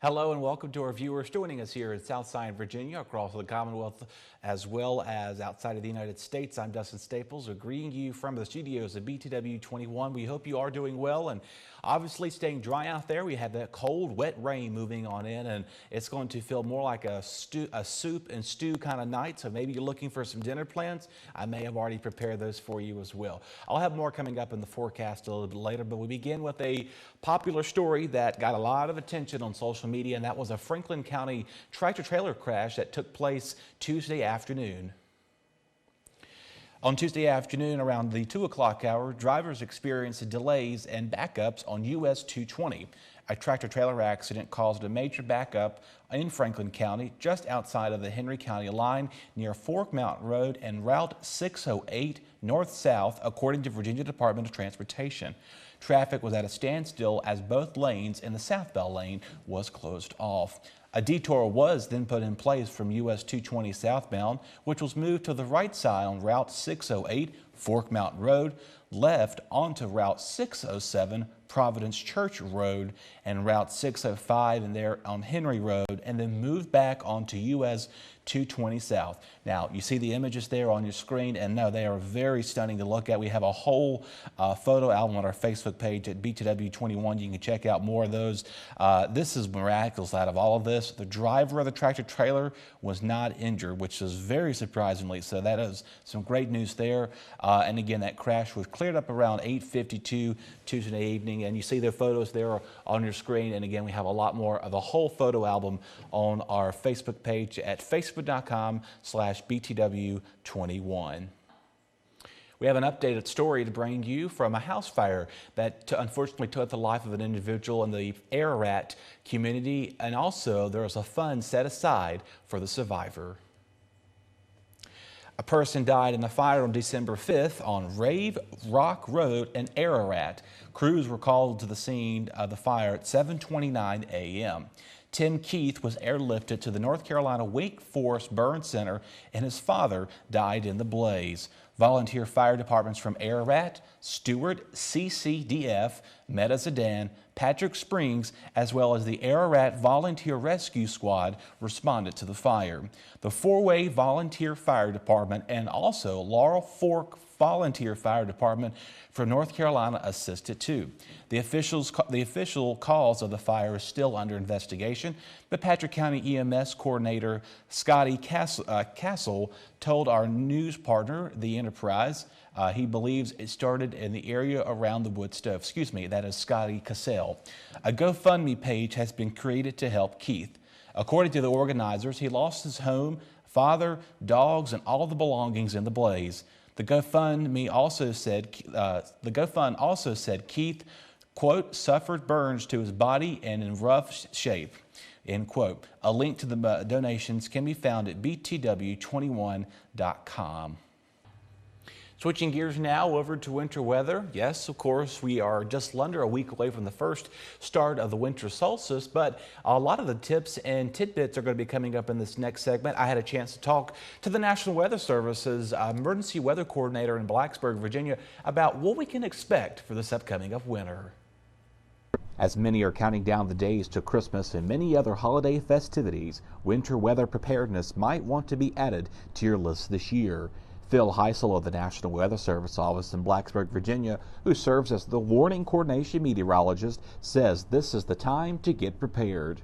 Hello and welcome to our viewers joining us here in Southside Virginia, across the Commonwealth, as well as outside of the United States. I'm Dustin Staples, greeting you from the studios of BTW21. We hope you are doing well and obviously staying dry out there. We have that cold, wet rain moving on in, and it's going to feel more like a soup and stew kind of night. So maybe you're looking for some dinner plans. I may have already prepared those for you as well. I'll have more coming up in the forecast a little bit later, but we begin with a popular story that got a lot of attention on social media, and that was a Franklin County tractor-trailer crash that took place Tuesday afternoon. On Tuesday afternoon, around the 2 o'clock hour, drivers experienced delays and backups on US 220. A tractor-trailer accident caused a major backup in Franklin County, just outside of the Henry County line near Fork Mountain Road and Route 608 north-south, according to Virginia Department of Transportation. Traffic was at a standstill as both lanes in the southbound lane was closed off. A detour was then put in place from US 220 southbound, which was moved to the right side on Route 608 Fork Mountain Road, left onto Route 607 Providence Church Road and Route 605 and there on Henry Road, and then moved back onto US 220 South. Now, you see the images there on your screen, and no, they are very stunning to look at. We have a whole photo album on our Facebook page at BTW21. You can check out more of those. This is miraculous. Out of all of this, the driver of the tractor trailer was not injured, which is very surprisingly. So that is some great news there. And again, that crash was cleared up around 8:52 Tuesday evening, and you see the photos there on your screen. And again, we have a lot more of the whole photo album on our Facebook page at facebook.com/BTW21. We have an updated story to bring you from a house fire that unfortunately took the life of an individual in the Ararat community, and also there was a fund set aside for the survivor. A person died in a fire on December 5th on Rave Rock Road in Ararat. Crews were called to the scene of the fire at 7:29 a.m. Tim Keith was airlifted to the North Carolina Wake Forest Burn Center, and his father died in the blaze. Volunteer fire departments from Ararat, Stewart, CCDF, Meta-Sedan, Patrick Springs, as well as the Ararat Volunteer Rescue Squad responded to the fire. The Four-Way Volunteer Fire Department and also Laurel Fork Volunteer Fire Department from North Carolina assisted too. The official cause of the fire is still under investigation, but Patrick County EMS Coordinator Scotty Castle told our news partner, The Enterprise, he believes it started in the area around the wood stove. Excuse me, that is Scotty Cassell. A GoFundMe page has been created to help Keith. According to the organizers, he lost his home, father, dogs, and all the belongings in the blaze. The GoFund also said Keith, quote, suffered burns to his body and in rough shape, end quote. A link to the donations can be found at btw21.com. Switching gears now over to winter weather. Yes, of course, we are just under a week away from the first start of the winter solstice, but a lot of the tips and tidbits are going to be coming up in this next segment. I had a chance to talk to the National Weather Service's emergency weather coordinator in Blacksburg, Virginia, about what we can expect for this upcoming of winter. As many are counting down the days to Christmas and many other holiday festivities, winter weather preparedness might want to be added to your list this year. Phil Heisel of the National Weather Service office in Blacksburg, Virginia, who serves as the warning coordination meteorologist, says this is the time to get prepared.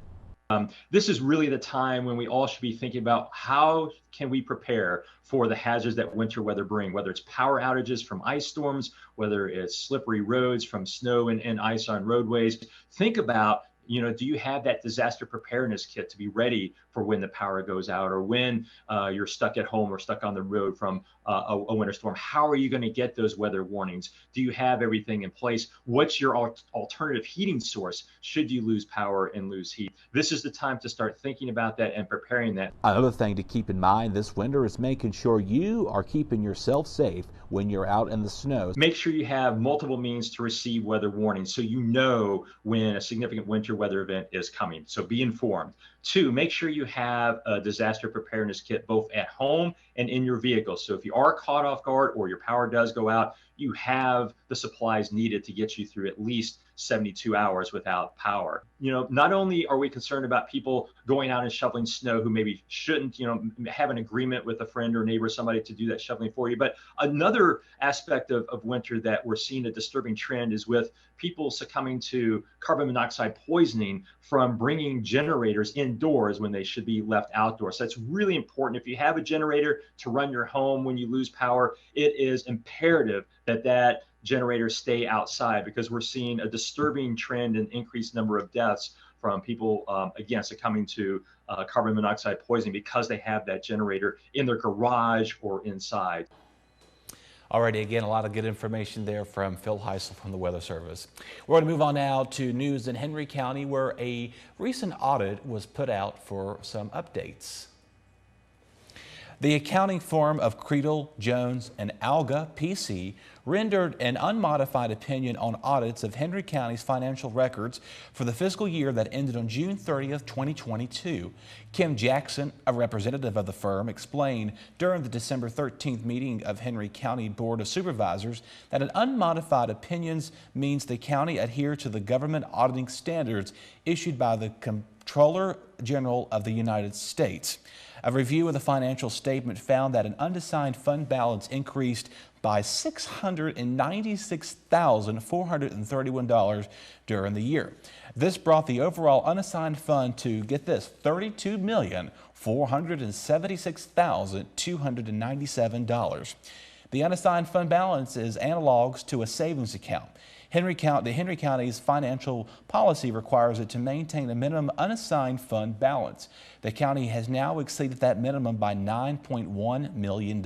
This is really the time when we all should be thinking about how can we prepare for the hazards that winter weather bring, whether it's power outages from ice storms, whether it's slippery roads from snow and ice on roadways. Think about, do you have that disaster preparedness kit to be ready for when the power goes out, or when you're stuck at home or stuck on the road from a winter storm? How are you going to get those weather warnings? Do you have everything in place? What's your alternative heating source should you lose power and lose heat? This is the time to start thinking about that and preparing that. Another thing to keep in mind this winter is making sure you are keeping yourself safe when you're out in the snow. Make sure you have multiple means to receive weather warnings so you know when a significant winter weather event is coming. So be informed. 2, make sure you have a disaster preparedness kit both at home and in your vehicle. So if you are caught off guard or your power does go out, you have the supplies needed to get you through at least 72 hours without power. Not only are we concerned about people going out and shoveling snow who maybe shouldn't, have an agreement with a friend or neighbor, somebody to do that shoveling for you, but another aspect of winter that we're seeing a disturbing trend is with people succumbing to carbon monoxide poisoning from bringing generators indoors when they should be left outdoors. So it's really important. If you have a generator to run your home when you lose power, it is imperative that that generators stay outside, because we're seeing a disturbing trend and increased number of deaths from people, again, succumbing to carbon monoxide poisoning because they have that generator in their garage or inside. Alrighty, again, a lot of good information there from Phil Heisel from the Weather Service. We're going to move on now to news in Henry County, where a recent audit was put out for some updates. The accounting firm of Creedle, Jones, and Alga, PC, rendered an unmodified opinion on audits of Henry County's financial records for the fiscal year that ended on June 30th, 2022. Kim Jackson, a representative of the firm, explained during the December 13th meeting of Henry County Board of Supervisors that an unmodified opinion means the county adhere to the government auditing standards issued by the Comptroller General of the United States. A review of the financial statement found that an unassigned fund balance increased by $696,431 during the year. This brought the overall unassigned fund to, get this, $32,476,297. The unassigned fund balance is analogs to a savings account. The Henry County's financial policy requires it to maintain a minimum unassigned fund balance. The county has now exceeded that minimum by $9.1 million.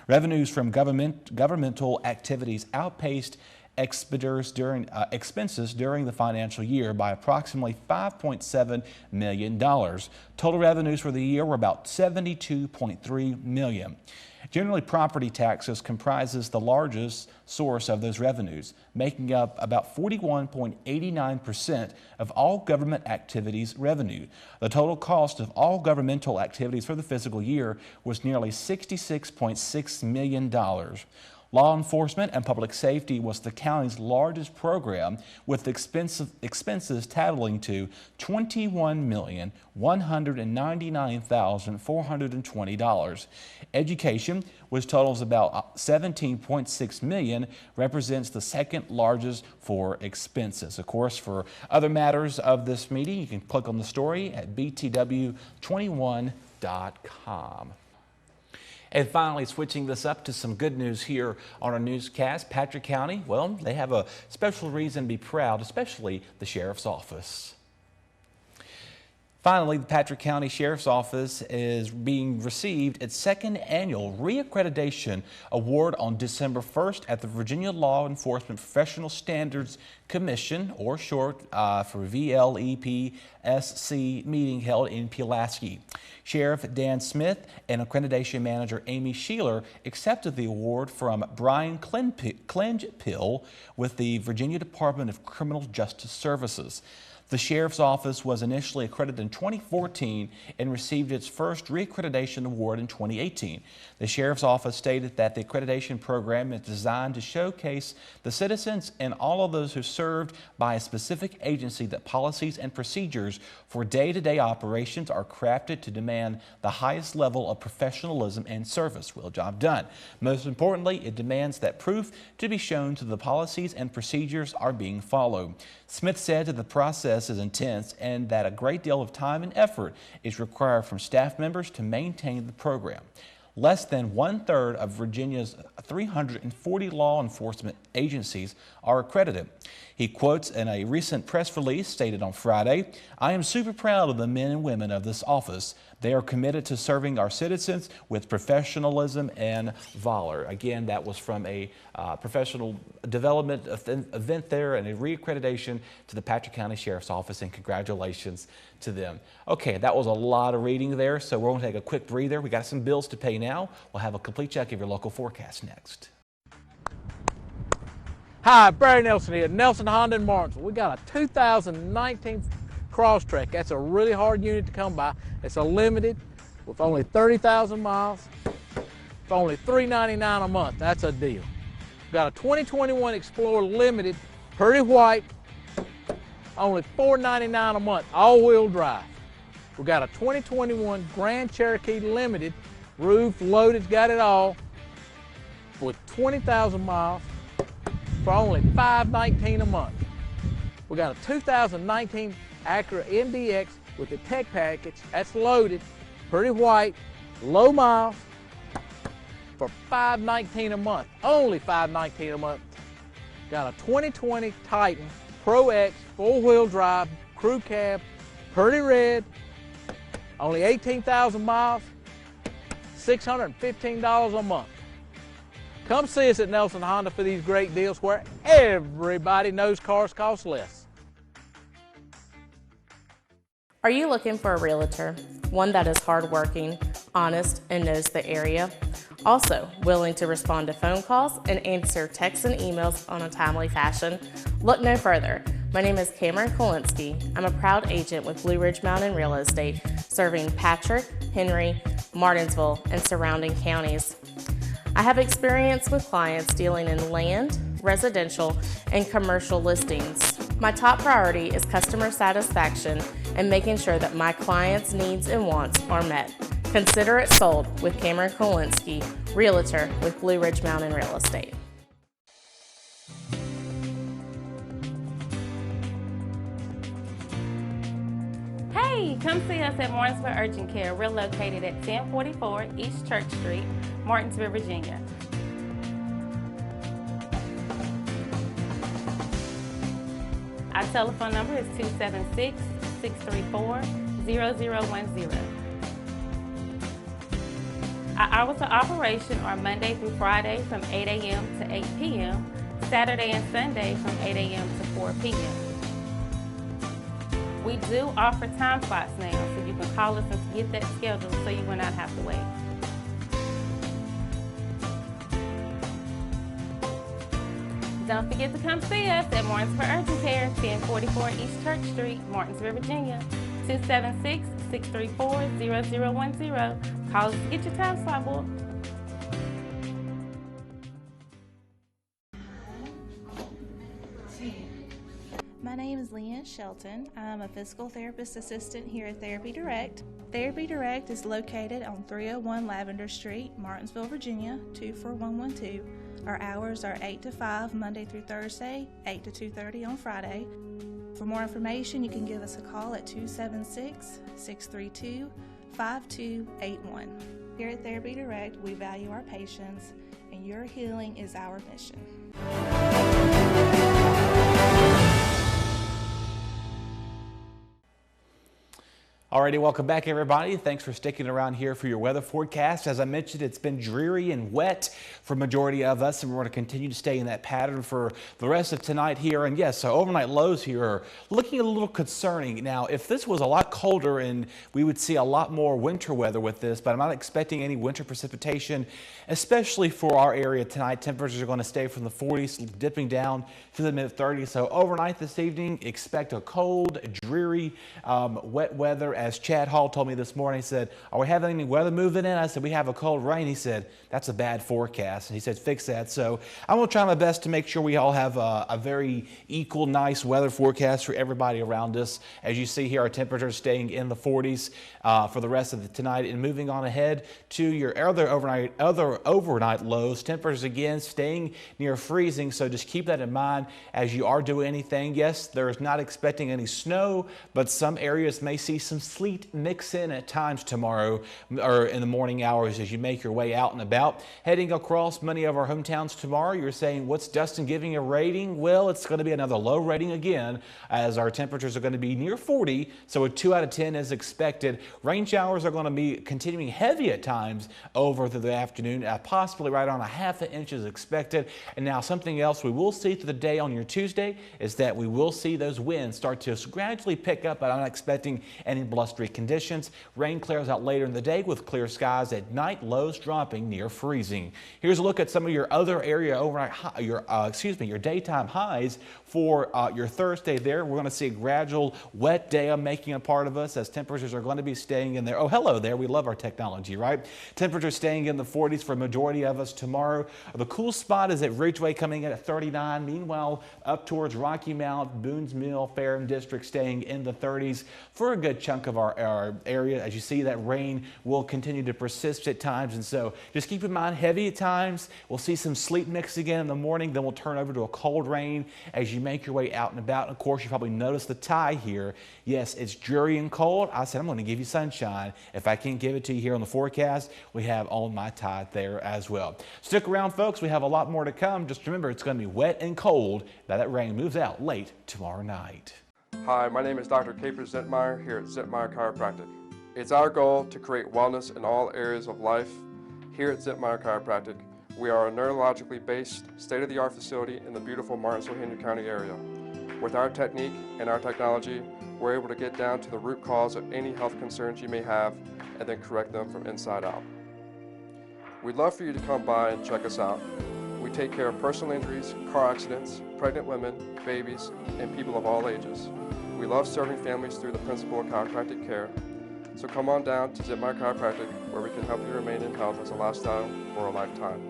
Revenues from governmental activities outpaced expenses during the financial year by approximately $5.7 million. Total revenues for the year were about $72.3 million. Generally, property taxes comprises the largest source of those revenues, making up about 41.89% of all government activities revenue. The total cost of all governmental activities for the fiscal year was nearly $66.6 million. Law enforcement and public safety was the county's largest program, with expenses totaling to $21,199,420. Education, which totals about $17.6 million, represents the second largest for expenses. Of course, for other matters of this meeting, you can click on the story at BTW21.com. And finally, switching this up to some good news here on our newscast, Patrick County, well, they have a special reason to be proud, especially the Sheriff's Office. Finally, the Patrick County Sheriff's Office is being received its second annual Reaccreditation Award on December 1st at the Virginia Law Enforcement Professional Standards Commission, or short for VLEPSC, meeting held in Pulaski. Sheriff Dan Smith and Accreditation Manager Amy Sheeler accepted the award from Brian Klingepill with the Virginia Department of Criminal Justice Services. The Sheriff's Office was initially accredited in 2014 and received its first reaccreditation award in 2018. The Sheriff's Office stated that the accreditation program is designed to showcase the citizens and all of those who served by a specific agency that policies and procedures for day-to-day operations are crafted to demand the highest level of professionalism and service. Well, job done. Most importantly, it demands that proof to be shown to the policies and procedures are being followed. Smith said that the process is intense and that a great deal of time and effort is required from staff members to maintain the program. Less than 1/3 of Virginia's 340 law enforcement agencies are accredited. He quotes in a recent press release stated on Friday, "I am super proud of the men and women of this office. They are committed to serving our citizens with professionalism and valor." Again, that was from a professional development event there, and a reaccreditation to the Patrick County Sheriff's Office, and congratulations to them. Okay, that was a lot of reading there, so we're going to take a quick breather. We got some bills to pay now. We'll have a complete check of your local forecast next. Hi, Barry Nelson here, Nelson Honda in Martinsville. We got a 2019 Crosstrek. That's a really hard unit to come by. It's a limited with only 30,000 miles for only $399 a month. That's a deal. We've got a 2021 Explorer Limited pretty white, only $4.99 a month, all-wheel drive. We got a 2021 Grand Cherokee Limited, roof loaded, got it all, with 20,000 miles for only $5.19 a month. We got a 2019 Acura MDX with the tech package, that's loaded, pretty white, low miles, for $5.19 a month, only $5.19 a month. Got a 2020 Titan Pro X, four-wheel drive, crew cab, pretty red, only 18,000 miles, $615 a month. Come see us at Nelson Honda for these great deals where everybody knows cars cost less. Are you looking for a realtor? One that is hardworking, honest, and knows the area? Also, willing to respond to phone calls and answer texts and emails on a timely fashion? Look no further. My name is Cameron Kolinsky. I'm a proud agent with Blue Ridge Mountain Real Estate, serving Patrick, Henry, Martinsville, and surrounding counties. I have experience with clients dealing in land, residential, and commercial listings. My top priority is customer satisfaction and making sure that my clients' needs and wants are met. Consider it sold with Cameron Kolinsky, Realtor with Blue Ridge Mountain Real Estate. Hey, come see us at Martinsville Urgent Care. We're located at 1044 East Church Street, Martinsville, Virginia. Our telephone number is 276-634-0010. Our hours of operation are Monday through Friday from 8 a.m. to 8 p.m., Saturday and Sunday from 8 a.m. to 4 p.m. We do offer time slots now, so you can call us and get that scheduled so you will not have to wait. Don't forget to come see us at Martinsville Urgent Care, 1044 East Church Street, Martinsville, Virginia, 276-634-0010. Call us to get your time slot booked. My name is Leanne Shelton. I'm a physical therapist assistant here at Therapy Direct. Therapy Direct is located on 301 Lavender Street, Martinsville, Virginia, 24112. Our hours are 8 to 5 Monday through Thursday, 8 to 2:30 on Friday. For more information, you can give us a call at 276-632-5281. Here at Therapy Direct, we value our patients, and your healing is our mission. Alrighty, welcome back everybody. Thanks for sticking around here for your weather forecast. As I mentioned, it's been dreary and wet for majority of us, and we're going to continue to stay in that pattern for the rest of tonight here. And yes, so overnight lows here are looking a little concerning. Now, if this was a lot colder and we would see a lot more winter weather with this, but I'm not expecting any winter precipitation, especially for our area tonight. Temperatures are going to stay from the 40s, dipping down to the mid-30s. So overnight this evening, expect a cold, dreary, wet weather. As Chad Hall told me this morning, he said, "Are we having any weather moving in?" I said, "We have a cold rain." He said, "That's a bad forecast." And he said, "Fix that." So I'm going to try my best to make sure we all have a very equal, nice weather forecast for everybody around us. As you see here, our temperatures staying in the 40s for the rest of the tonight. And moving on ahead to your other overnight lows, temperatures again staying near freezing. So just keep that in mind as you are doing anything. Yes, there's not expecting any snow, but some areas may see some sleet mix in at times tomorrow or in the morning hours as you make your way out and about. Heading across many of our hometowns tomorrow, you're saying, what's Dustin giving a rating? Well, it's going to be another low rating again as our temperatures are going to be near 40, so a 2 out of 10 is expected. Rain showers are going to be continuing heavy at times over through the afternoon, possibly right on a ½ inch is expected. And now something else we will see through the day on your Tuesday is that we will see those winds start to gradually pick up, but I'm not expecting any bluster blustery conditions. Rain clears out later in the day with clear skies at night, lows dropping near freezing. Here's a look at some of your other area overnight, your daytime highs for your Thursday there. We're going to see a gradual wet day making a part of us as temperatures are going to be staying in there. Oh, hello there. We love our technology, right? Temperatures staying in the 40s for a majority of us tomorrow. The cool spot is at Ridgeway coming in at 39. Meanwhile, up towards Rocky Mount, Boones Mill, Ferrum District staying in the 30s for a good chunk of our area. As you see, that rain will continue to persist at times, and so just keep in mind, heavy at times. We'll see some sleet mix again in the morning, then we'll turn over to a cold rain as you make your way out and about. Of course, you probably noticed the tie here. Yes, it's dreary and cold. I said I'm going to give you sunshine. If I can't give it to you here on the forecast, we have on my tie there as well. Stick around, folks. We have a lot more to come. Just remember, it's going to be wet and cold. Now that rain moves out late tomorrow night. Hi, my name is Dr. Capers Zentmeyer here at Zentmeyer Chiropractic. It's our goal to create wellness in all areas of life. Here at Zentmeyer Chiropractic, we are a neurologically based, state-of-the-art facility in the beautiful Martinsville-Henry County area. With our technique and our technology, we're able to get down to the root cause of any health concerns you may have and then correct them from inside out. We'd love for you to come by and check us out. We take care of personal injuries, car accidents, pregnant women, babies, and people of all ages. We love serving families through the principle of chiropractic care. So come on down to Zentmeyer Chiropractic, where we can help you remain in health as a lifestyle for a lifetime.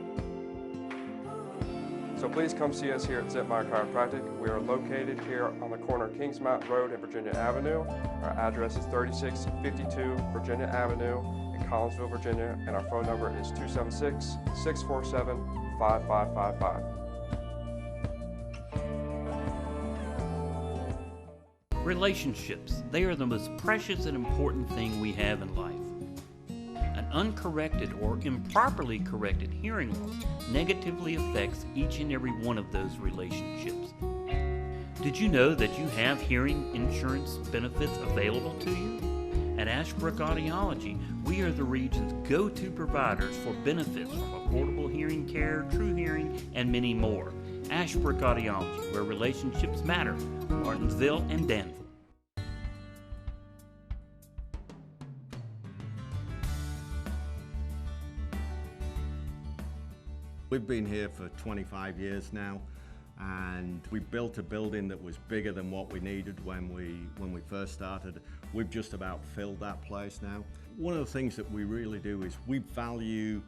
So please come see us here at Zentmeyer Chiropractic. We are located here on the corner of Kings Mountain Road and Virginia Avenue. Our address is 3652 Virginia Avenue in Collinsville, Virginia, and our phone number is 276-647-5555. Relationships, they are the most precious and important thing we have in life. An uncorrected or improperly corrected hearing loss negatively affects each and every one of those relationships. Did you know that you have hearing insurance benefits available to you? At Ashbrook Audiology, we are the region's go-to providers for benefits from affordable hearing care, true hearing, and many more. Ashbrook Audiology, where relationships matter, Martinsville and Danville. We've been here for 25 years now, and we built a building that was bigger than what we needed when we first started. We've just about filled that place now. One of the things that we really do is we value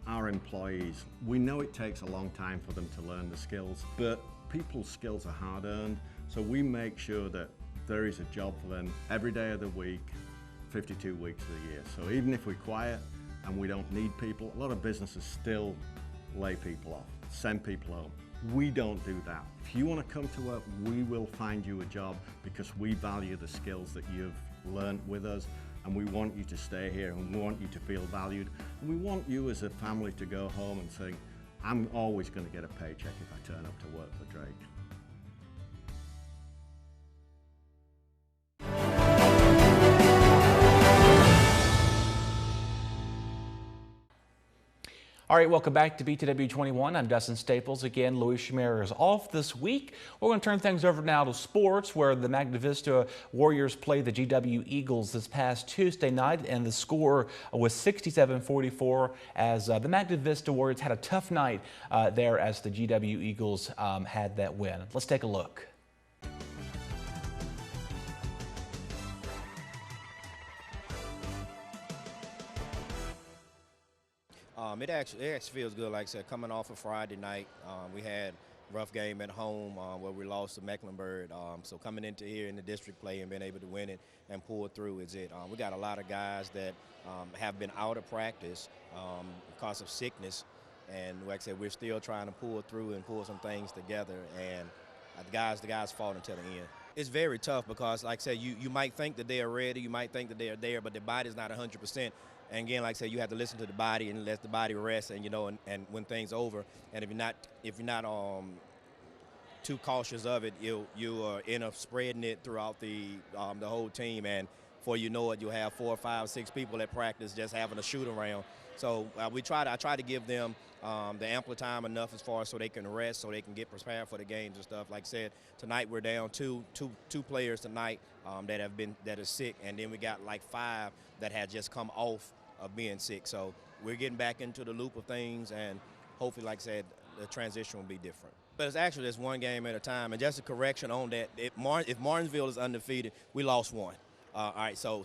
our employees. We know it takes a long time for them to learn the skills, but people's skills are hard earned, so we make sure that there is a job for them every day of the week, 52 weeks of the year. So even if we're quiet and we don't need people, a lot of businesses still lay people off, send people home. We don't do that. If you want to come to work, we will find you a job because we value the skills that you've learned with us, and we want you to stay here, and we want you to feel valued. And we want you as a family to go home and say, I'm always going to get a paycheck if I turn up to work for Drake. All right, welcome back to BTW21. I'm Dustin Staples. Again, Louis Schumacher is off this week. We're going to turn things over now to sports, where the Magna Vista Warriors played the GW Eagles this past Tuesday night, and the score was 67-44 as the Magna Vista Warriors had a tough night there as the GW Eagles had that win. Let's take a look. It actually feels good. Like I said, coming off of Friday night, we had a rough game at home where we lost to Mecklenburg. So coming into here in the district play and being able to win it and pull it through is it. We got a lot of guys that have been out of practice because of sickness, and like I said, we're still trying to pull it through and pull some things together. And the guys fought until the end. It's very tough because, like I said, you might think that they are ready, you might think that they are there, but their body's not 100%. And again, like I said, you have to listen to the body and let the body rest, and and when things over, and if you're not too cautious of it, you end up spreading it throughout the whole team, and before you know it, you'll have 4, 5, 6 people at practice just having a shoot around. So I try to give them the ample time enough as far as so they can rest, so they can get prepared for the games and stuff. Like I said, tonight we're down two players tonight that are sick, and then we got like 5 that had just come off of being sick. So we're getting back into the loop of things, and hopefully, like I said, the transition will be different. But it's actually just one game at a time, and just a correction on that. If Martinsville is undefeated, we lost 1. All right, so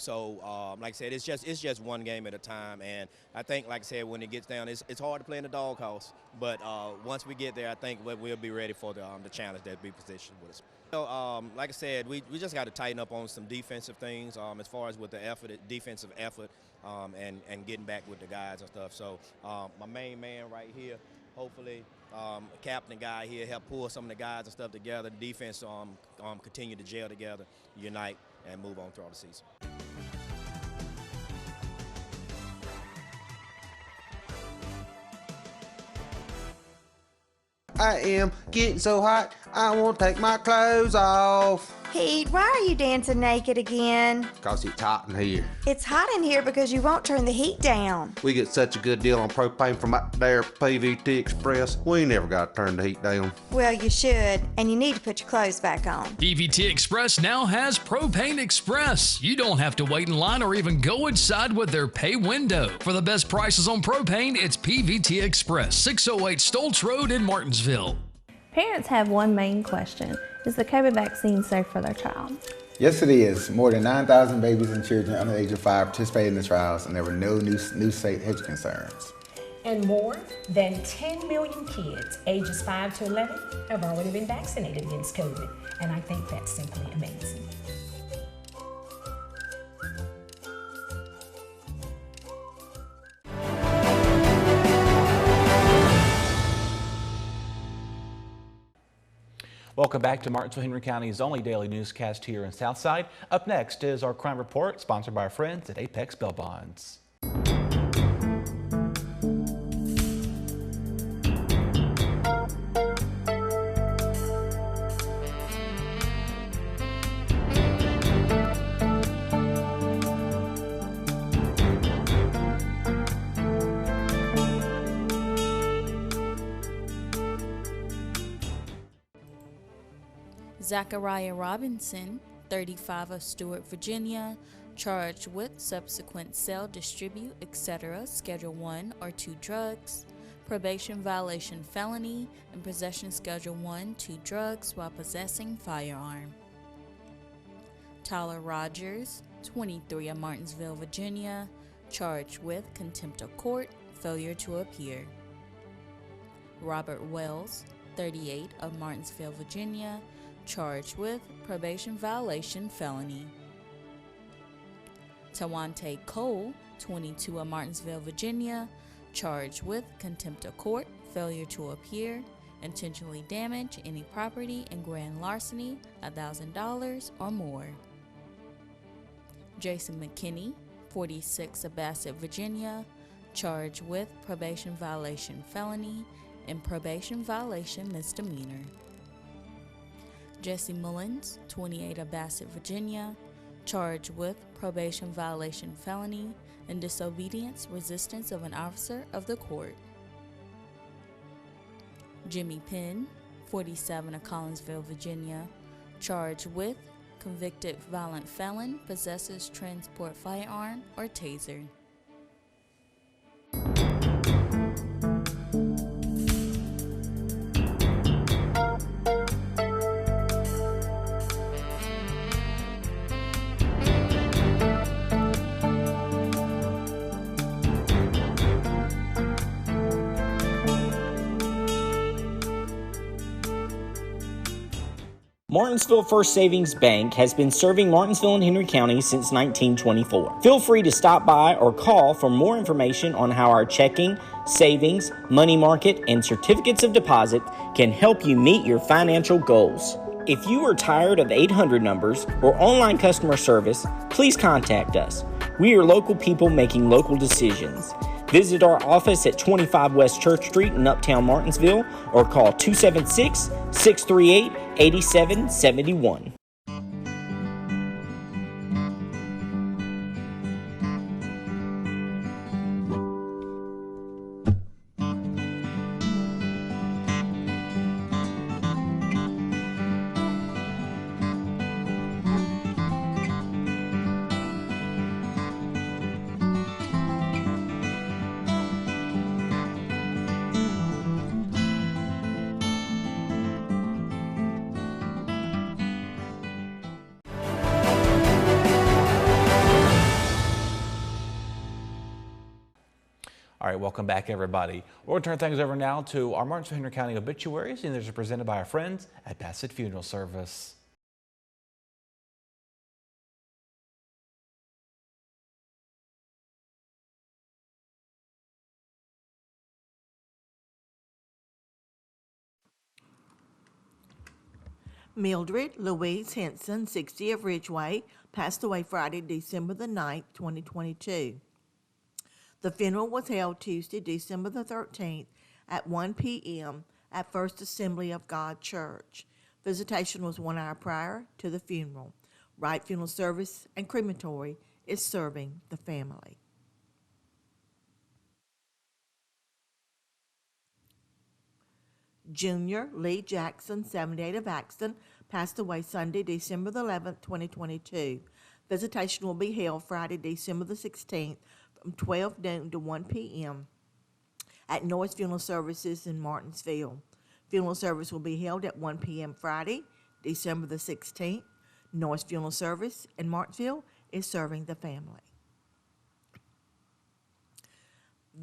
like I said, it's just one game at a time, and I think, like I said, when it gets down, it's hard to play in the doghouse. But once we get there, I think we'll be ready for the challenge that be positioned with us. So, like I said, we just got to tighten up on some defensive things as far as with the defensive effort, and getting back with the guys and stuff. So my main man right here, hopefully, captain guy here, help pull some of the guys and stuff together. The defense continue to gel together, unite, and move on throughout the season. I am getting so hot, I won't take my clothes off. Pete, why are you dancing naked again? 'Cause it's hot in here. It's hot in here because you won't turn the heat down. We get such a good deal on propane from up there at PVT Express, we never got to turn the heat down. Well, you should, and you need to put your clothes back on. PVT Express now has Propane Express. You don't have to wait in line or even go inside with their pay window. For the best prices on propane, it's PVT Express, 608 Stoltz Road in Martinsville. Parents have one main question. Is the COVID vaccine safe for their child? Yes, it is. More than 9,000 babies and children under the age of 5 participated in the trials, and there were no new state health concerns. And more than 10 million kids ages 5 to 11 have already been vaccinated against COVID, and I think that's simply amazing. Welcome back to Martinsville, Henry County's only daily newscast here in Southside. Up next is our crime report, sponsored by our friends at Apex Bail Bonds. Zachariah Robinson, 35 of Stewart, Virginia, charged with subsequent sale, distribute, etc., Schedule 1 or 2 drugs, probation violation felony, and possession Schedule 1, 2 drugs while possessing firearm. Tyler Rogers, 23 of Martinsville, Virginia, charged with contempt of court, failure to appear. Robert Wells, 38 of Martinsville, Virginia, charged with probation violation felony. Tawante Cole, 22 of Martinsville, Virginia, charged with contempt of court, failure to appear, intentionally damage any property, and grand larceny, $1,000 or more. Jason McKinney, 46 of Bassett, Virginia, charged with probation violation felony and probation violation misdemeanor. Jesse Mullins, 28 of Bassett, Virginia, charged with probation violation felony and disobedience resistance of an officer of the court. Jimmy Penn, 47 of Collinsville, Virginia, charged with convicted violent felon, possesses transport firearm or taser. Martinsville First Savings Bank has been serving Martinsville and Henry County since 1924. Feel free to stop by or call for more information on how our checking, savings, money market, and certificates of deposit can help you meet your financial goals. If you are tired of 800 numbers or online customer service, please contact us. We are local people making local decisions. Visit our office at 25 West Church Street in Uptown Martinsville or call 276-638-8771. right, welcome back, everybody. We'll turn things over now to our Martinsville Henry County obituaries, and these are presented by our friends at Bassett Funeral Service. Mildred Louise Henson, 60 of Ridgeway, passed away Friday, December the 9th, 2022. The funeral was held Tuesday, December the 13th at 1 p.m. at First Assembly of God Church. Visitation was 1 hour prior to the funeral. Wright Funeral Service and Crematory is serving the family. Junior Lee Jackson, 78 of Axton, passed away Sunday, December the 11th, 2022. Visitation will be held Friday, December the 16th from 12 noon to 1 p.m. at Norris Funeral Services in Martinsville. Funeral service will be held at 1 p.m. Friday, December the 16th. Norris Funeral Service in Martinsville is serving the family.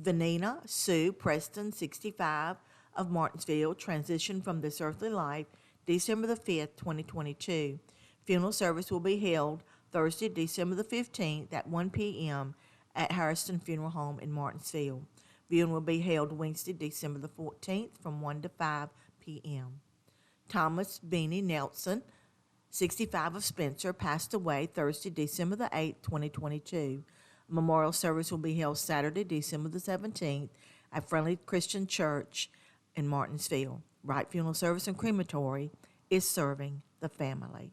Vanina Sue Preston, 65, of Martinsville, transitioned from this earthly life December the 5th, 2022. Funeral service will be held Thursday, December the 15th at 1 p.m. at Harrison Funeral Home in Martinsville. Viewing will be held Wednesday, December the 14th from 1 to 5 p.m. Thomas Beanie Nelson, 65 of Spencer, passed away Thursday, December the 8th, 2022. A memorial service will be held Saturday, December the 17th at Friendly Christian Church in Martinsville. Wright Funeral Service and Crematory is serving the family.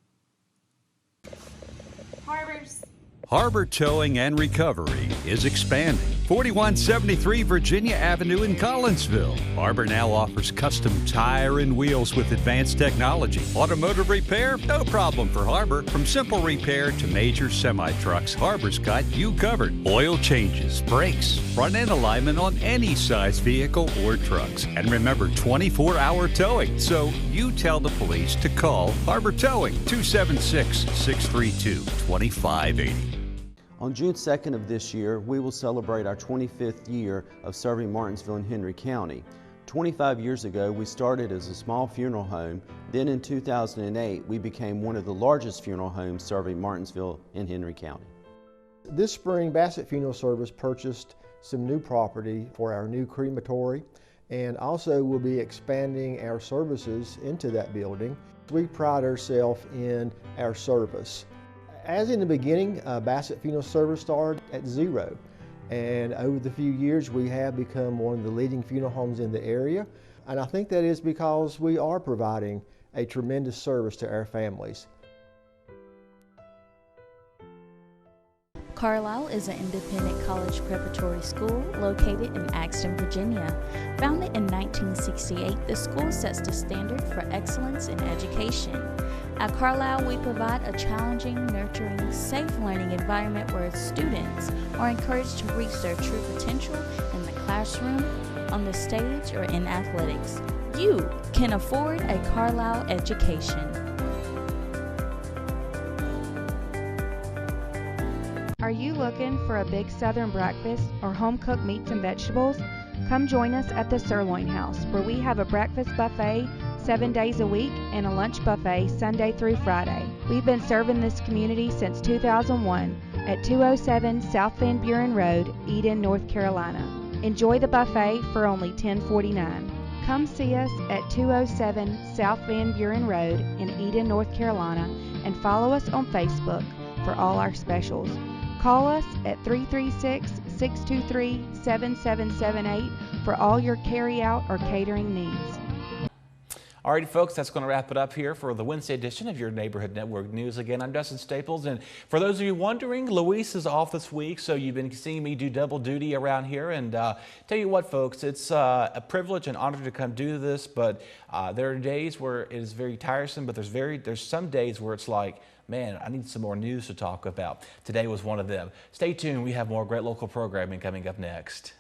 Harbor Towing and Recovery is expanding. 4173 Virginia Avenue in Collinsville. Harbor now offers custom tire and wheels with advanced technology. Automotive repair? No problem for Harbor. From simple repair to major semi-trucks, Harbor's got you covered. Oil changes, brakes, front end alignment on any size vehicle or trucks. And remember, 24-hour towing. So you tell the police to call Harbor Towing, 276-632-2580. On June 2nd of this year, we will celebrate our 25th year of serving Martinsville and Henry County. 25 years ago, we started as a small funeral home. Then in 2008, we became one of the largest funeral homes serving Martinsville and Henry County. This spring, Bassett Funeral Service purchased some new property for our new crematory, and also will be expanding our services into that building. We pride ourselves in our service. As in the beginning, Bassett Funeral Service started at zero, and over the few years we have become one of the leading funeral homes in the area, and I think that is because we are providing a tremendous service to our families. Carlisle is an independent college preparatory school located in Axton, Virginia. Founded in 1968, the school sets the standard for excellence in education. At Carlisle, we provide a challenging, nurturing, safe learning environment where students are encouraged to reach their true potential in the classroom, on the stage, or in athletics. You can afford a Carlisle education. Are you looking for a big Southern breakfast or home-cooked meats and vegetables? Come join us at the Sirloin House, where we have a breakfast buffet 7 days a week and a lunch buffet Sunday through Friday. We've been serving this community since 2001 at 207 South Van Buren Road, Eden, North Carolina. Enjoy the buffet for only $10.49. Come see us at 207 South Van Buren Road in Eden, North Carolina, and follow us on Facebook for all our specials. Call us at 336-623-7778 for all your carry-out or catering needs. All right, folks, that's going to wrap it up here for the Wednesday edition of your Neighborhood Network News. Again, I'm Dustin Staples, and for those of you wondering, Luis is off this week, so you've been seeing me do double duty around here. And tell you what, folks, it's a privilege and honor to come do this, but there are days where it is very tiresome, but there's some days where it's like, man, I need some more news to talk about. Today was one of them. Stay tuned. We have more great local programming coming up next.